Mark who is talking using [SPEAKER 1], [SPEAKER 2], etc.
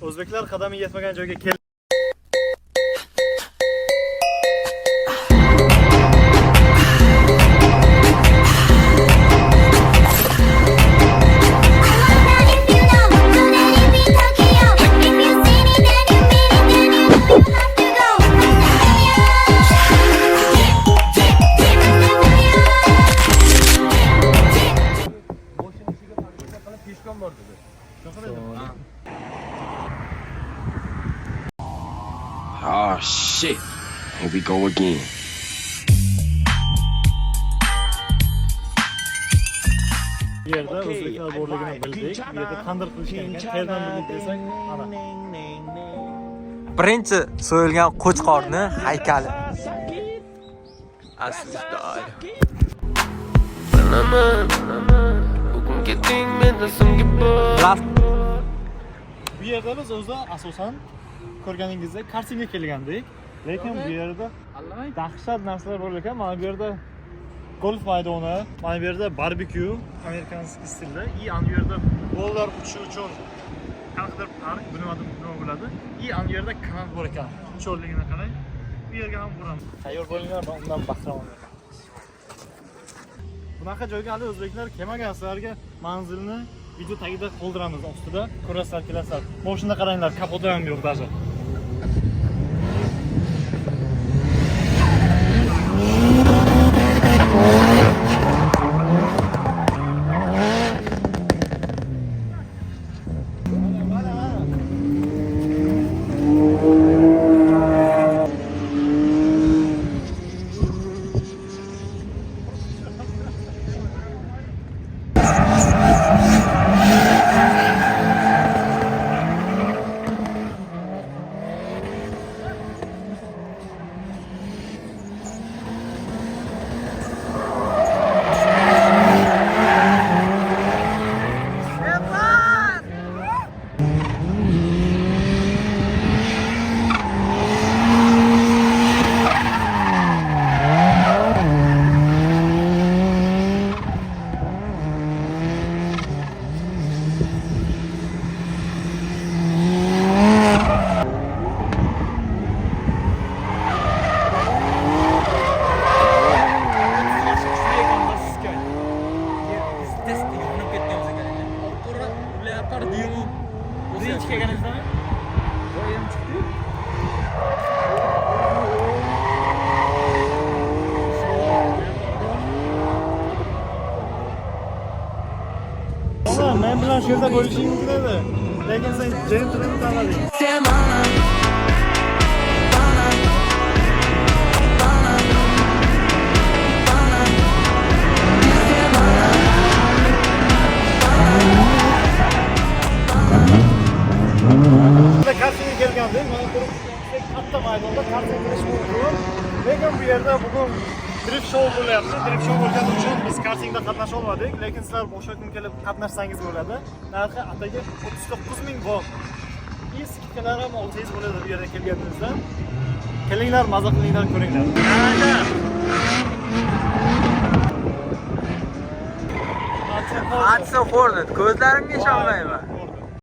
[SPEAKER 1] O'zbeklar qadami yetmagan joyga kel.
[SPEAKER 2] Oh shit. Here we go again.
[SPEAKER 1] Bu yerda o'zbeklar borligini bildik. Bu yerda tandir qilishgan ekan. Qayerdan bildik desak, mana.
[SPEAKER 3] Birinchi so'yilgan qo'chqorni haykali. Aslida.
[SPEAKER 1] Bu yerda biz o'zi asosan ko'rganingizdek kartingga kelgandik. Lekin bu yerda dahshat narsalar bor ekan. Mana bu yerda golf maydoni, mana bu yerda barbekyu, amerikanskiy stilda. I ana bu yerda bolalar uchishi uchun qanaqadir park, nima bo'ladi. I ana bu yerda kanal bor ekan. Cho'lligini qarang. Bu yerga ham boramiz. Tayyor bo'linglar, men undan bahramon. Bunaqa joyga hali o'zbeklar kelmagan, sizlarga manzilni video tagida qoldiramiz ostida. Ko'rasizlar, kelasizlar. Moshina qaranglar, kapoti ham yo'q даже. Men bilan shu yerda bo'lishing mumkin edi. Lekin sen gentleman tanlading. Kartingga kelgandik. Mana ko'rib katta maydonda karting qilish mumkin. Lekin bu yerda bugun drift show bo'lyapti. Drift show bo'lgani uchun biz kartingda qatnasha olmadik, lekin sizlar boshqa kun kelib qatnashsangiz bo'ladi. Narxi ataga 39,000 bor. Skidkalar ham 600 bo'ladi bu yerga kelganingizda. Kelinglar, maza qilinglar, ko'ringlar.
[SPEAKER 3] Hudson Hornet, ko'zlarimga ishonmayman.